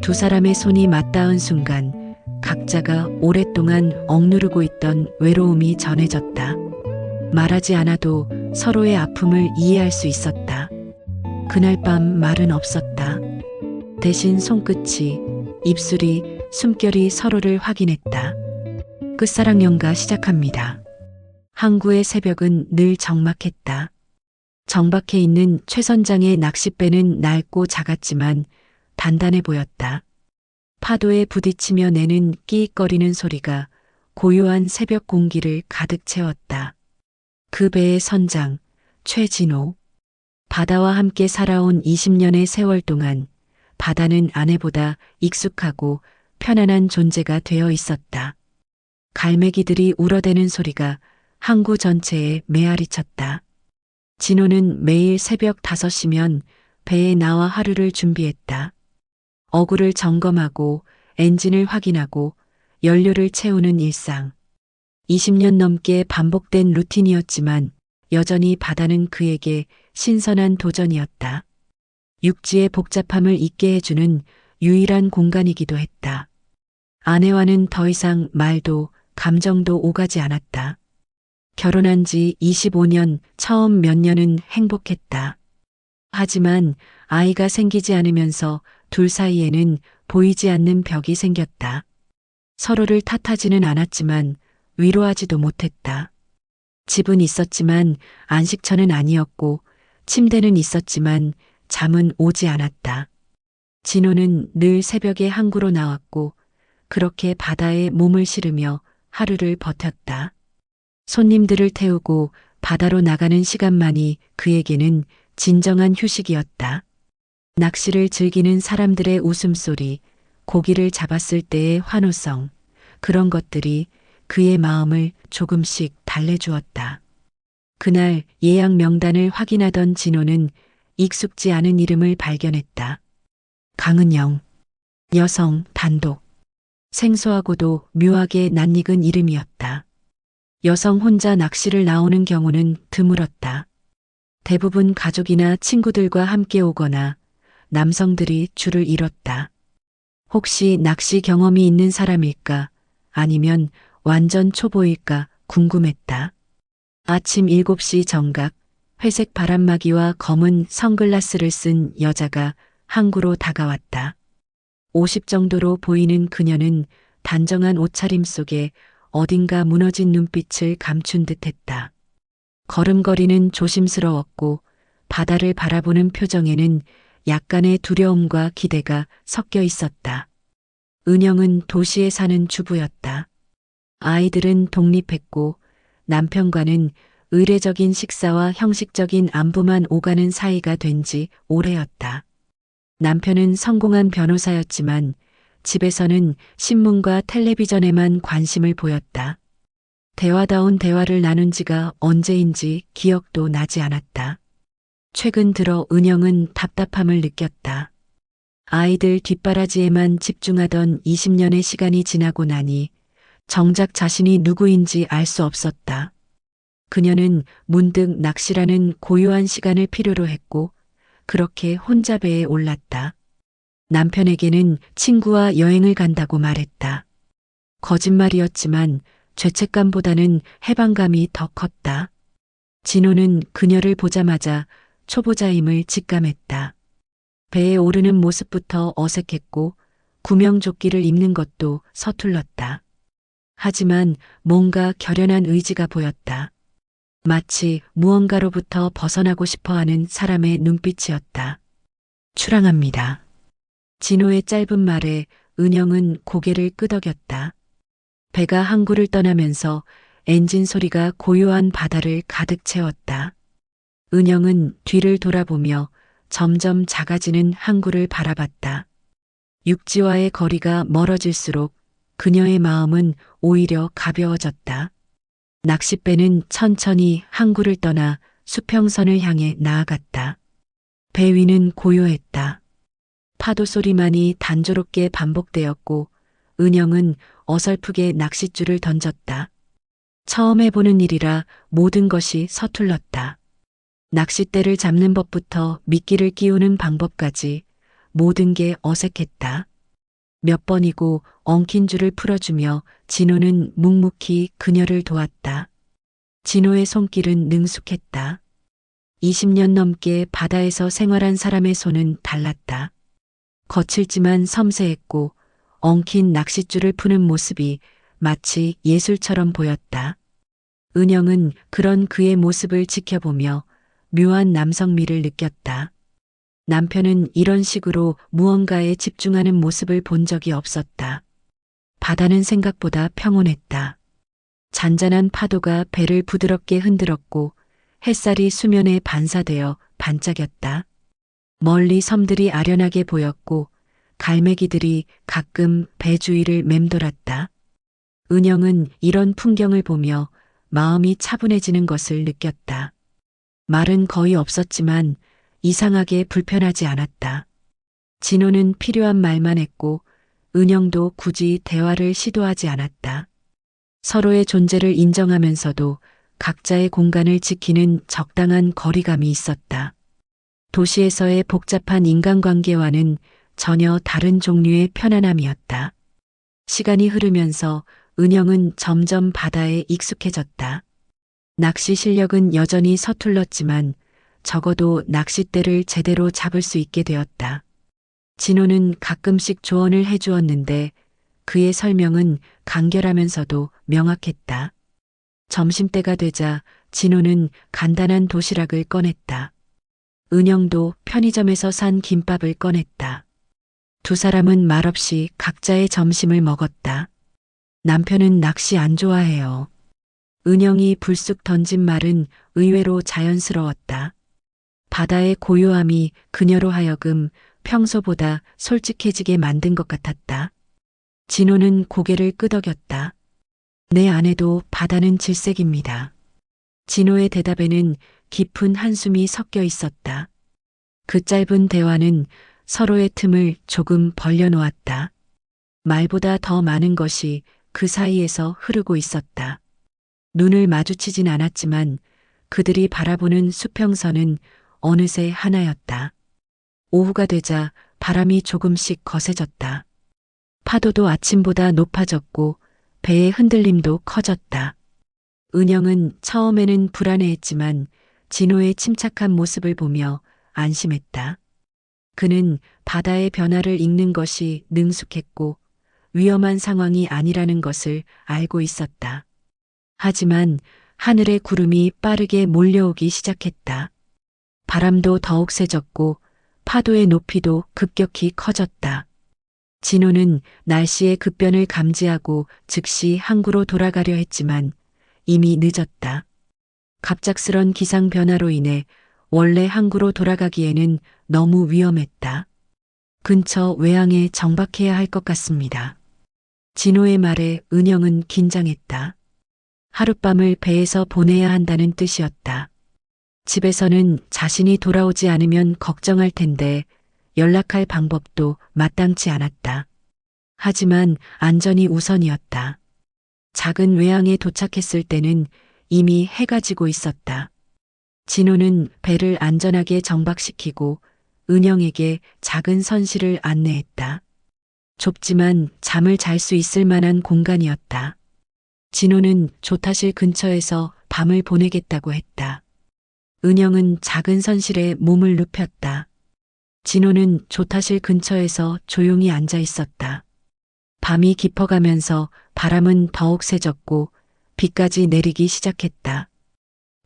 두 사람의 손이 맞닿은 순간 각자가 오랫동안 억누르고 있던 외로움이 전해졌다. 말하지 않아도 서로의 아픔을 이해할 수 있었다. 그날 밤 말은 없었다. 대신 손끝이, 입술이, 숨결이 서로를 확인했다. 끝사랑연가 시작합니다. 항구의 새벽은 늘 적막했다. 정박해 있는 최 선장의 낚싯배는 낡고 작았지만 단단해 보였다. 파도에 부딪히며 내는 끼익거리는 소리가 고요한 새벽 공기를 가득 채웠다. 그 배의 선장, 최진호. 바다와 함께 살아온 20년의 세월 동안 바다는 아내보다 익숙하고 편안한 존재가 되어 있었다. 갈매기들이 울어대는 소리가 항구 전체에 메아리 쳤다. 진호는 매일 새벽 5시면 배에 나와 하루를 준비했다. 어구를 점검하고 엔진을 확인하고 연료를 채우는 일상. 20년 넘게 반복된 루틴이었지만 여전히 바다는 그에게 신선한 도전이었다. 육지의 복잡함을 잊게 해주는 유일한 공간이기도 했다. 아내와는 더 이상 말도 감정도 오가지 않았다. 결혼한 지 25년, 처음 몇 년은 행복했다. 하지만 아이가 생기지 않으면서 둘 사이에는 보이지 않는 벽이 생겼다. 서로를 탓하지는 않았지만 위로하지도 못했다. 집은 있었지만 안식처는 아니었고 침대는 있었지만 잠은 오지 않았다. 진호는 늘 새벽에 항구로 나왔고 그렇게 바다에 몸을 실으며 하루를 버텼다. 손님들을 태우고 바다로 나가는 시간만이 그에게는 진정한 휴식이었다. 낚시를 즐기는 사람들의 웃음소리, 고기를 잡았을 때의 환호성, 그런 것들이 그의 마음을 조금씩 달래주었다. 그날 예약 명단을 확인하던 진호는 익숙지 않은 이름을 발견했다. 강은영. 여성, 단독. 생소하고도 묘하게 낯익은 이름이었다. 여성 혼자 낚시를 나오는 경우는 드물었다. 대부분 가족이나 친구들과 함께 오거나 남성들이 줄을 이뤘다. 혹시 낚시 경험이 있는 사람일까? 아니면 완전 초보일까 궁금했다. 아침 7시 정각, 회색 바람막이와 검은 선글라스를 쓴 여자가 항구로 다가왔다. 50 정도로 보이는 그녀는 단정한 옷차림 속에 어딘가 무너진 눈빛을 감춘 듯했다. 걸음걸이는 조심스러웠고 바다를 바라보는 표정에는 약간의 두려움과 기대가 섞여 있었다. 은영은 도시에 사는 주부였다. 아이들은 독립했고 남편과는 의례적인 식사와 형식적인 안부만 오가는 사이가 된 지 오래였다. 남편은 성공한 변호사였지만 집에서는 신문과 텔레비전에만 관심을 보였다. 대화다운 대화를 나눈 지가 언제인지 기억도 나지 않았다. 최근 들어 은영은 답답함을 느꼈다. 아이들 뒷바라지에만 집중하던 20년의 시간이 지나고 나니 정작 자신이 누구인지 알 수 없었다. 그녀는 문득 낚시라는 고요한 시간을 필요로 했고 그렇게 혼자 배에 올랐다. 남편에게는 친구와 여행을 간다고 말했다. 거짓말이었지만 죄책감보다는 해방감이 더 컸다. 진호는 그녀를 보자마자 초보자임을 직감했다. 배에 오르는 모습부터 어색했고 구명조끼를 입는 것도 서툴렀다. 하지만 뭔가 결연한 의지가 보였다. 마치 무언가로부터 벗어나고 싶어하는 사람의 눈빛이었다. 출항합니다. 진호의 짧은 말에 은영은 고개를 끄덕였다. 배가 항구를 떠나면서 엔진 소리가 고요한 바다를 가득 채웠다. 은영은 뒤를 돌아보며 점점 작아지는 항구를 바라봤다. 육지와의 거리가 멀어질수록 그녀의 마음은 오히려 가벼워졌다. 낚싯배는 천천히 항구를 떠나 수평선을 향해 나아갔다. 배 위는 고요했다. 파도 소리만이 단조롭게 반복되었고 은영은 어설프게 낚싯줄을 던졌다. 처음 해보는 일이라 모든 것이 서툴렀다. 낚싯대를 잡는 법부터 미끼를 끼우는 방법까지 모든 게 어색했다. 몇 번이고 엉킨 줄을 풀어주며 진호는 묵묵히 그녀를 도왔다. 진호의 손길은 능숙했다. 20년 넘게 바다에서 생활한 사람의 손은 달랐다. 거칠지만 섬세했고 엉킨 낚싯줄을 푸는 모습이 마치 예술처럼 보였다. 은영은 그런 그의 모습을 지켜보며 묘한 남성미를 느꼈다. 남편은 이런 식으로 무언가에 집중하는 모습을 본 적이 없었다. 바다는 생각보다 평온했다. 잔잔한 파도가 배를 부드럽게 흔들었고 햇살이 수면에 반사되어 반짝였다. 멀리 섬들이 아련하게 보였고 갈매기들이 가끔 배 주위를 맴돌았다. 은영은 이런 풍경을 보며 마음이 차분해지는 것을 느꼈다. 말은 거의 없었지만 이상하게 불편하지 않았다. 진호는 필요한 말만 했고 은영도 굳이 대화를 시도하지 않았다. 서로의 존재를 인정하면서도 각자의 공간을 지키는 적당한 거리감이 있었다. 도시에서의 복잡한 인간관계와는 전혀 다른 종류의 편안함이었다. 시간이 흐르면서 은영은 점점 바다에 익숙해졌다. 낚시 실력은 여전히 서툴렀지만 적어도 낚싯대를 제대로 잡을 수 있게 되었다. 진호는 가끔씩 조언을 해주었는데 그의 설명은 간결하면서도 명확했다. 점심때가 되자 진호는 간단한 도시락을 꺼냈다. 은영도 편의점에서 산 김밥을 꺼냈다. 두 사람은 말없이 각자의 점심을 먹었다. 남편은 낚시 안 좋아해요. 은영이 불쑥 던진 말은 의외로 자연스러웠다. 바다의 고요함이 그녀로 하여금 평소보다 솔직해지게 만든 것 같았다. 진호는 고개를 끄덕였다. 내 아내도 바다는 질색입니다. 진호의 대답에는 깊은 한숨이 섞여 있었다. 그 짧은 대화는 서로의 틈을 조금 벌려놓았다. 말보다 더 많은 것이 그 사이에서 흐르고 있었다. 눈을 마주치진 않았지만 그들이 바라보는 수평선은 어느새 하나였다. 오후가 되자 바람이 조금씩 거세졌다. 파도도 아침보다 높아졌고 배의 흔들림도 커졌다. 은영은 처음에는 불안해했지만 진호의 침착한 모습을 보며 안심했다. 그는 바다의 변화를 읽는 것이 능숙했고 위험한 상황이 아니라는 것을 알고 있었다. 하지만 하늘의 구름이 빠르게 몰려오기 시작했다. 바람도 더욱 세졌고 파도의 높이도 급격히 커졌다. 진호는 날씨의 급변을 감지하고 즉시 항구로 돌아가려 했지만 이미 늦었다. 갑작스런 기상 변화로 인해 원래 항구로 돌아가기에는 너무 위험했다. 근처 외항에 정박해야 할 것 같습니다. 진호의 말에 은영은 긴장했다. 하룻밤을 배에서 보내야 한다는 뜻이었다. 집에서는 자신이 돌아오지 않으면 걱정할 텐데 연락할 방법도 마땅치 않았다. 하지만 안전이 우선이었다. 작은 외항에 도착했을 때는 이미 해가 지고 있었다. 진호는 배를 안전하게 정박시키고 은영에게 작은 선실을 안내했다. 좁지만 잠을 잘 수 있을 만한 공간이었다. 진호는 조타실 근처에서 밤을 보내겠다고 했다. 은영은 작은 선실에 몸을 눕혔다. 진호는 조타실 근처에서 조용히 앉아 있었다. 밤이 깊어가면서 바람은 더욱 세졌고 비까지 내리기 시작했다.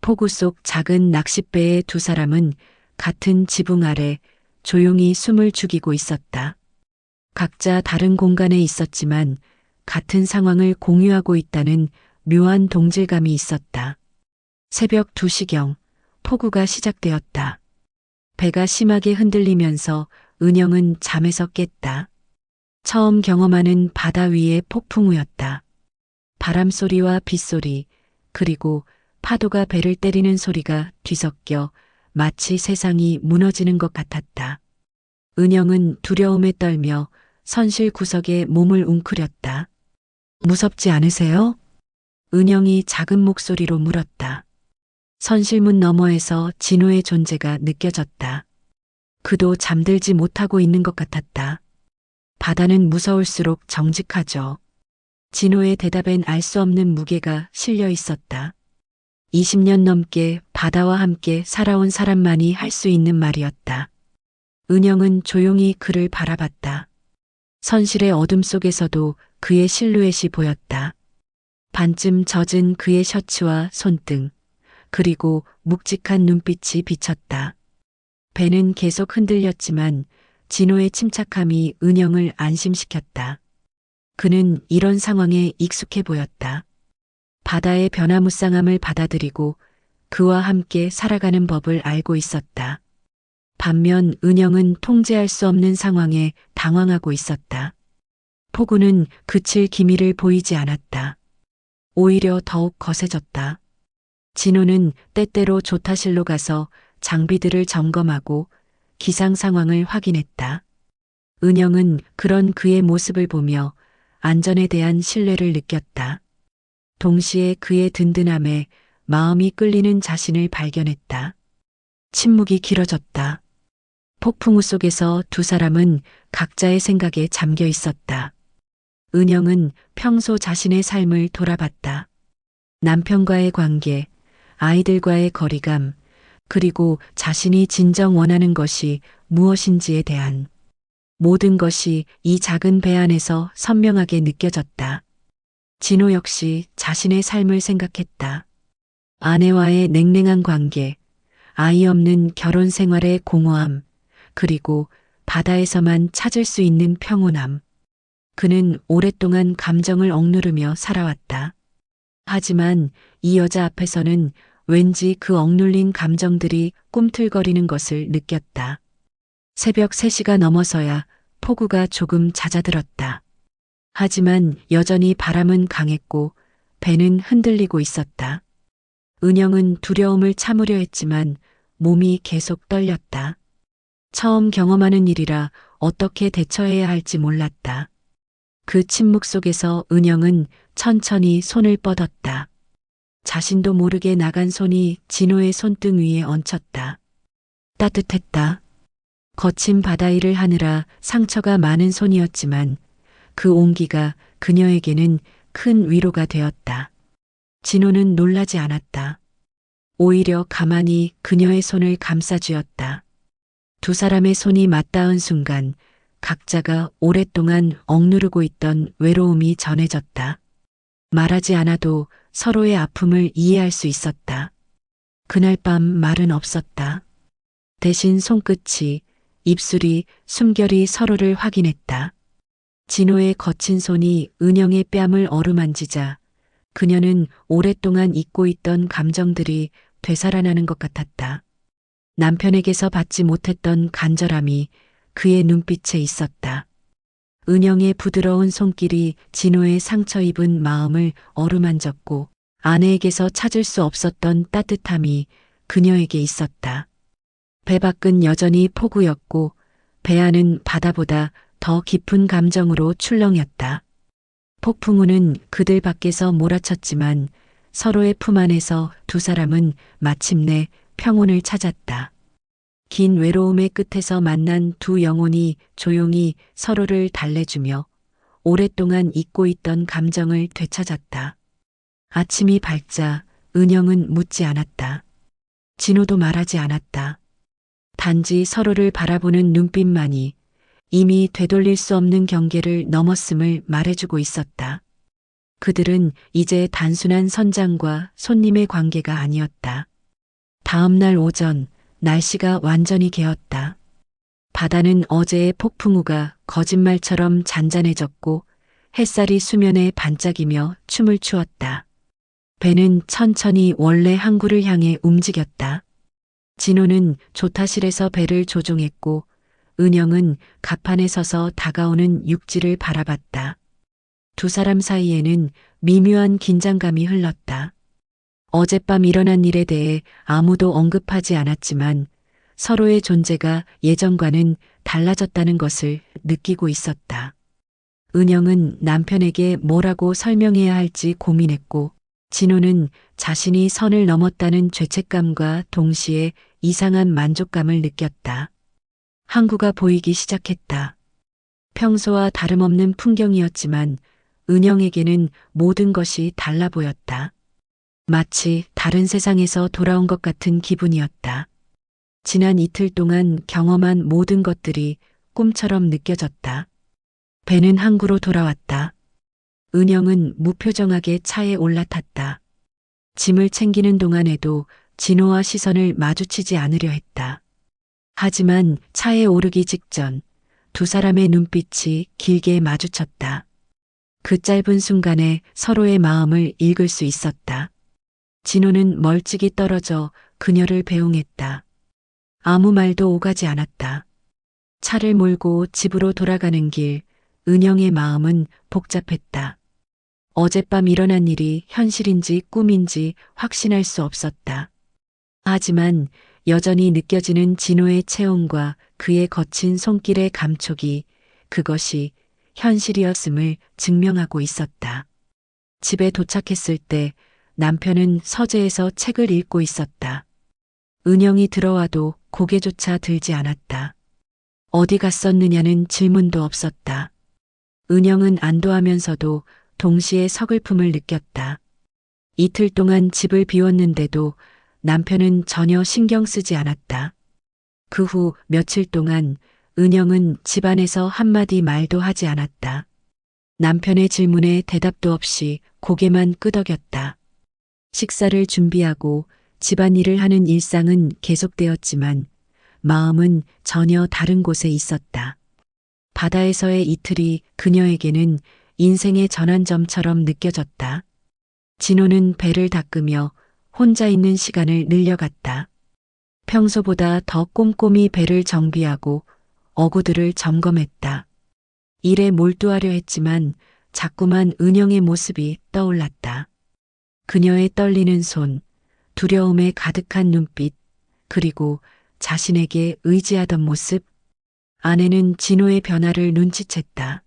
폭우 속 작은 낚싯배의 두 사람은 같은 지붕 아래 조용히 숨을 죽이고 있었다. 각자 다른 공간에 있었지만 같은 상황을 공유하고 있다는 묘한 동질감이 있었다. 새벽 2시경 폭우가 시작되었다. 배가 심하게 흔들리면서 은영은 잠에서 깼다. 처음 경험하는 바다 위의 폭풍우였다. 바람 소리와 빗소리, 그리고 파도가 배를 때리는 소리가 뒤섞여 마치 세상이 무너지는 것 같았다. 은영은 두려움에 떨며 선실 구석에 몸을 웅크렸다. 무섭지 않으세요? 은영이 작은 목소리로 물었다. 선실문 너머에서 진호의 존재가 느껴졌다. 그도 잠들지 못하고 있는 것 같았다. 바다는 무서울수록 정직하죠. 진호의 대답엔 알 수 없는 무게가 실려 있었다. 20년 넘게 바다와 함께 살아온 사람만이 할 수 있는 말이었다. 은영은 조용히 그를 바라봤다. 선실의 어둠 속에서도 그의 실루엣이 보였다. 반쯤 젖은 그의 셔츠와 손등, 그리고 묵직한 눈빛이 비쳤다. 배는 계속 흔들렸지만 진호의 침착함이 은영을 안심시켰다. 그는 이런 상황에 익숙해 보였다. 바다의 변화무쌍함을 받아들이고 그와 함께 살아가는 법을 알고 있었다. 반면 은영은 통제할 수 없는 상황에 당황하고 있었다. 폭우는 그칠 기미를 보이지 않았다. 오히려 더욱 거세졌다. 진호는 때때로 조타실로 가서 장비들을 점검하고 기상 상황을 확인했다. 은영은 그런 그의 모습을 보며 안전에 대한 신뢰를 느꼈다. 동시에 그의 든든함에 마음이 끌리는 자신을 발견했다. 침묵이 길어졌다. 폭풍우 속에서 두 사람은 각자의 생각에 잠겨 있었다. 은영은 평소 자신의 삶을 돌아봤다. 남편과의 관계, 아이들과의 거리감, 그리고 자신이 진정 원하는 것이 무엇인지에 대한 모든 것이 이 작은 배 안에서 선명하게 느껴졌다. 진호 역시 자신의 삶을 생각했다. 아내와의 냉랭한 관계, 아이 없는 결혼 생활의 공허함, 그리고 바다에서만 찾을 수 있는 평온함. 그는 오랫동안 감정을 억누르며 살아왔다. 하지만 이 여자 앞에서는 왠지 그 억눌린 감정들이 꿈틀거리는 것을 느꼈다. 새벽 3시가 넘어서야 폭우가 조금 잦아들었다. 하지만 여전히 바람은 강했고 배는 흔들리고 있었다. 은영은 두려움을 참으려 했지만 몸이 계속 떨렸다. 처음 경험하는 일이라 어떻게 대처해야 할지 몰랐다. 그 침묵 속에서 은영은 천천히 손을 뻗었다. 자신도 모르게 나간 손이 진호의 손등 위에 얹혔다. 따뜻했다. 거친 바다일을 하느라 상처가 많은 손이었지만 그 온기가 그녀에게는 큰 위로가 되었다. 진호는 놀라지 않았다. 오히려 가만히 그녀의 손을 감싸쥐었다. 두 사람의 손이 맞닿은 순간 각자가 오랫동안 억누르고 있던 외로움이 전해졌다. 말하지 않아도 서로의 아픔을 이해할 수 있었다. 그날 밤 말은 없었다. 대신 손끝이, 입술이, 숨결이 서로를 확인했다. 진호의 거친 손이 은영의 뺨을 어루만지자 그녀는 오랫동안 잊고 있던 감정들이 되살아나는 것 같았다. 남편에게서 받지 못했던 간절함이 그의 눈빛에 있었다. 은영의 부드러운 손길이 진호의 상처 입은 마음을 어루만졌고 아내에게서 찾을 수 없었던 따뜻함이 그녀에게 있었다. 배 밖은 여전히 폭우였고 배 안은 바다보다 더 깊은 감정으로 출렁였다. 폭풍우는 그들 밖에서 몰아쳤지만 서로의 품 안에서 두 사람은 마침내 평온을 찾았다. 긴 외로움의 끝에서 만난 두 영혼이 조용히 서로를 달래주며 오랫동안 잊고 있던 감정을 되찾았다. 아침이 밝자 은영은 묻지 않았다. 진호도 말하지 않았다. 단지 서로를 바라보는 눈빛만이 이미 되돌릴 수 없는 경계를 넘었음을 말해주고 있었다. 그들은 이제 단순한 선장과 손님의 관계가 아니었다. 다음 날 오전 날씨가 완전히 개었다. 바다는 어제의 폭풍우가 거짓말처럼 잔잔해졌고 햇살이 수면에 반짝이며 춤을 추었다. 배는 천천히 원래 항구를 향해 움직였다. 진호는 조타실에서 배를 조종했고 은영은 갑판에 서서 다가오는 육지를 바라봤다. 두 사람 사이에는 미묘한 긴장감이 흘렀다. 어젯밤 일어난 일에 대해 아무도 언급하지 않았지만 서로의 존재가 예전과는 달라졌다는 것을 느끼고 있었다. 은영은 남편에게 뭐라고 설명해야 할지 고민했고 진호는 자신이 선을 넘었다는 죄책감과 동시에 이상한 만족감을 느꼈다. 항구가 보이기 시작했다. 평소와 다름없는 풍경이었지만 은영에게는 모든 것이 달라 보였다. 마치 다른 세상에서 돌아온 것 같은 기분이었다. 지난 이틀 동안 경험한 모든 것들이 꿈처럼 느껴졌다. 배는 항구로 돌아왔다. 은영은 무표정하게 차에 올라탔다. 짐을 챙기는 동안에도 진호와 시선을 마주치지 않으려 했다. 하지만 차에 오르기 직전 두 사람의 눈빛이 길게 마주쳤다. 그 짧은 순간에 서로의 마음을 읽을 수 있었다. 진호는 멀찍이 떨어져 그녀를 배웅했다. 아무 말도 오가지 않았다. 차를 몰고 집으로 돌아가는 길, 은영의 마음은 복잡했다. 어젯밤 일어난 일이 현실인지 꿈인지 확신할 수 없었다. 하지만 여전히 느껴지는 진호의 체온과 그의 거친 손길의 감촉이 그것이 현실이었음을 증명하고 있었다. 집에 도착했을 때 남편은 서재에서 책을 읽고 있었다. 은영이 들어와도 고개조차 들지 않았다. 어디 갔었느냐는 질문도 없었다. 은영은 안도하면서도 동시에 서글픔을 느꼈다. 이틀 동안 집을 비웠는데도 남편은 전혀 신경 쓰지 않았다. 그 후 며칠 동안 은영은 집안에서 한마디 말도 하지 않았다. 남편의 질문에 대답도 없이 고개만 끄덕였다. 식사를 준비하고 집안일을 하는 일상은 계속되었지만 마음은 전혀 다른 곳에 있었다. 바다에서의 이틀이 그녀에게는 인생의 전환점처럼 느껴졌다. 진호는 배를 닦으며 혼자 있는 시간을 늘려갔다. 평소보다 더 꼼꼼히 배를 정비하고 어구들을 점검했다. 일에 몰두하려 했지만 자꾸만 은영의 모습이 떠올랐다. 그녀의 떨리는 손, 두려움에 가득한 눈빛, 그리고 자신에게 의지하던 모습. 아내는 진호의 변화를 눈치챘다.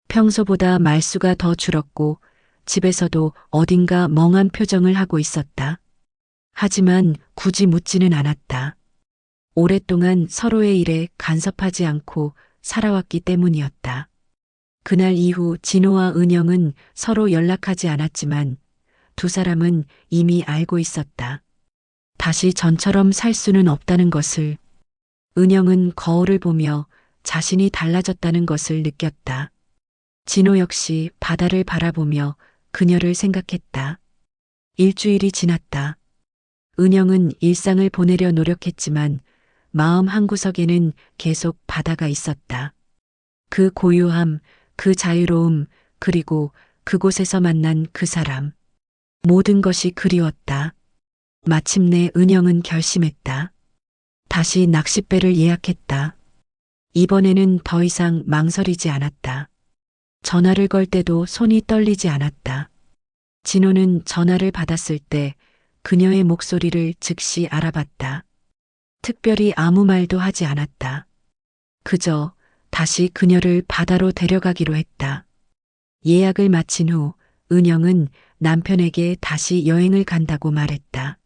평소보다 말수가 더 줄었고 집에서도 어딘가 멍한 표정을 하고 있었다. 하지만 굳이 묻지는 않았다. 오랫동안 서로의 일에 간섭하지 않고 살아왔기 때문이었다. 그날 이후 진호와 은영은 서로 연락하지 않았지만 두 사람은 이미 알고 있었다. 다시 전처럼 살 수는 없다는 것을. 은영은 거울을 보며 자신이 달라졌다는 것을 느꼈다. 진호 역시 바다를 바라보며 그녀를 생각했다. 일주일이 지났다. 은영은 일상을 보내려 노력했지만 마음 한구석에는 계속 바다가 있었다. 그 고요함, 그 자유로움, 그리고 그곳에서 만난 그 사람. 모든 것이 그리웠다. 마침내 은영은 결심했다. 다시 낚싯배를 예약했다. 이번에는 더 이상 망설이지 않았다. 전화를 걸 때도 손이 떨리지 않았다. 진호는 전화를 받았을 때 그녀의 목소리를 즉시 알아봤다. 특별히 아무 말도 하지 않았다. 그저 다시 그녀를 바다로 데려가기로 했다. 예약을 마친 후 은영은 남편에게 다시 여행을 간다고 말했다.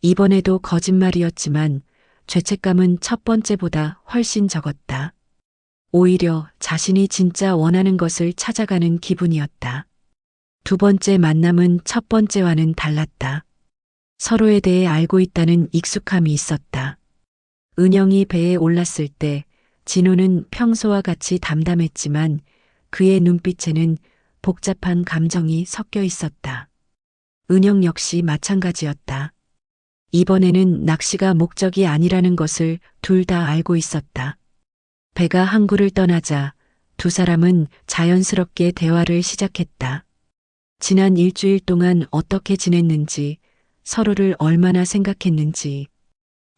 이번에도 거짓말이었지만 죄책감은 첫 번째보다 훨씬 적었다. 오히려 자신이 진짜 원하는 것을 찾아가는 기분이었다. 두 번째 만남은 첫 번째와는 달랐다. 서로에 대해 알고 있다는 익숙함이 있었다. 은영이 배에 올랐을 때 진호는 평소와 같이 담담했지만 그의 눈빛에는 복잡한 감정이 섞여 있었다. 은영 역시 마찬가지였다. 이번에는 낚시가 목적이 아니라는 것을 둘 다 알고 있었다. 배가 항구를 떠나자 두 사람은 자연스럽게 대화를 시작했다. 지난 일주일 동안 어떻게 지냈는지, 서로를 얼마나 생각했는지,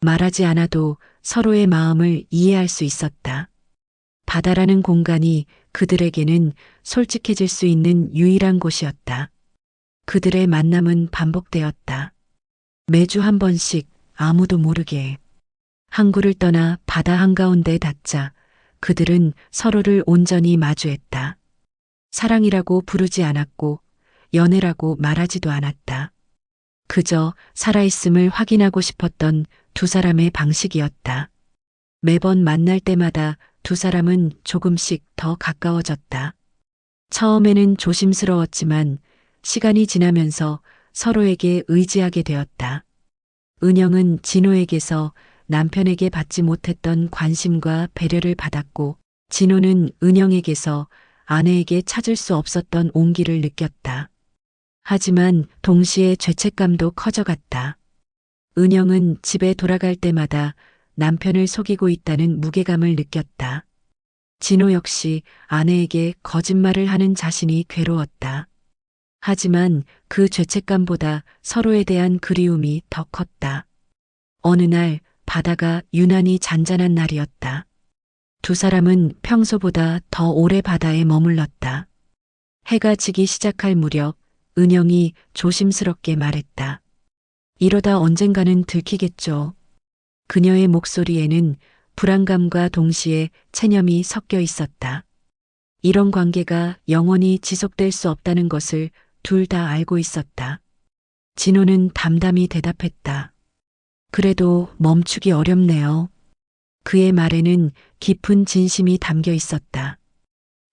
말하지 않아도 서로의 마음을 이해할 수 있었다. 바다라는 공간이 그들에게는 솔직해질 수 있는 유일한 곳이었다. 그들의 만남은 반복되었다. 매주 한 번씩 아무도 모르게. 항구를 떠나 바다 한가운데 닿자 그들은 서로를 온전히 마주했다. 사랑이라고 부르지 않았고 연애라고 말하지도 않았다. 그저 살아있음을 확인하고 싶었던 두 사람의 방식이었다. 매번 만날 때마다 두 사람은 조금씩 더 가까워졌다. 처음에는 조심스러웠지만 시간이 지나면서 서로에게 의지하게 되었다. 은영은 진호에게서 남편에게 받지 못했던 관심과 배려를 받았고, 진호는 은영에게서 아내에게 찾을 수 없었던 온기를 느꼈다. 하지만 동시에 죄책감도 커져갔다. 은영은 집에 돌아갈 때마다 남편을 속이고 있다는 무게감을 느꼈다. 진호 역시 아내에게 거짓말을 하는 자신이 괴로웠다. 하지만 그 죄책감보다 서로에 대한 그리움이 더 컸다. 어느 날 바다가 유난히 잔잔한 날이었다. 두 사람은 평소보다 더 오래 바다에 머물렀다. 해가 지기 시작할 무렵 은영이 조심스럽게 말했다. 이러다 언젠가는 들키겠죠. 그녀의 목소리에는 불안감과 동시에 체념이 섞여 있었다. 이런 관계가 영원히 지속될 수 없다는 것을 둘 다 알고 있었다. 진호는 담담히 대답했다. 그래도 멈추기 어렵네요. 그의 말에는 깊은 진심이 담겨 있었다.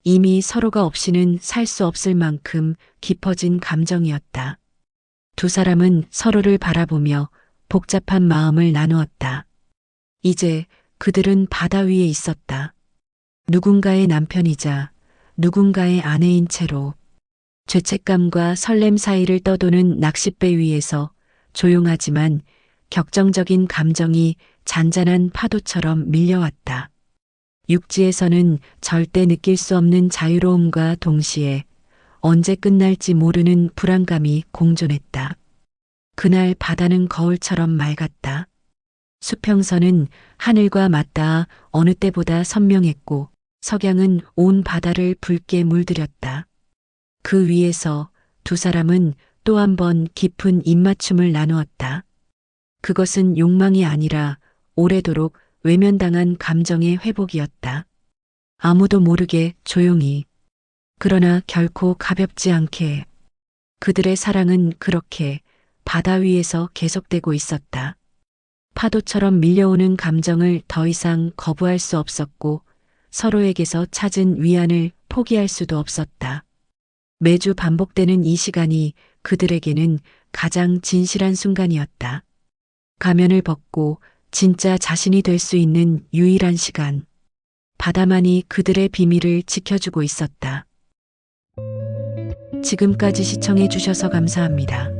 이미 서로가 없이는 살 수 없을 만큼 깊어진 감정이었다. 두 사람은 서로를 바라보며 복잡한 마음을 나누었다. 이제 그들은 바다 위에 있었다. 누군가의 남편이자 누군가의 아내인 채로 죄책감과 설렘 사이를 떠도는 낚싯배 위에서 조용하지만 격정적인 감정이 잔잔한 파도처럼 밀려왔다. 육지에서는 절대 느낄 수 없는 자유로움과 동시에 언제 끝날지 모르는 불안감이 공존했다. 그날 바다는 거울처럼 맑았다. 수평선은 하늘과 맞닿아 어느 때보다 선명했고 석양은 온 바다를 붉게 물들였다. 그 위에서 두 사람은 또 한 번 깊은 입맞춤을 나누었다. 그것은 욕망이 아니라 오래도록 외면당한 감정의 회복이었다. 아무도 모르게 조용히, 그러나 결코 가볍지 않게 그들의 사랑은 그렇게 바다 위에서 계속되고 있었다. 파도처럼 밀려오는 감정을 더 이상 거부할 수 없었고 서로에게서 찾은 위안을 포기할 수도 없었다. 매주 반복되는 이 시간이 그들에게는 가장 진실한 순간이었다. 가면을 벗고 진짜 자신이 될 수 있는 유일한 시간. 바다만이 그들의 비밀을 지켜주고 있었다. 지금까지 시청해 주셔서 감사합니다.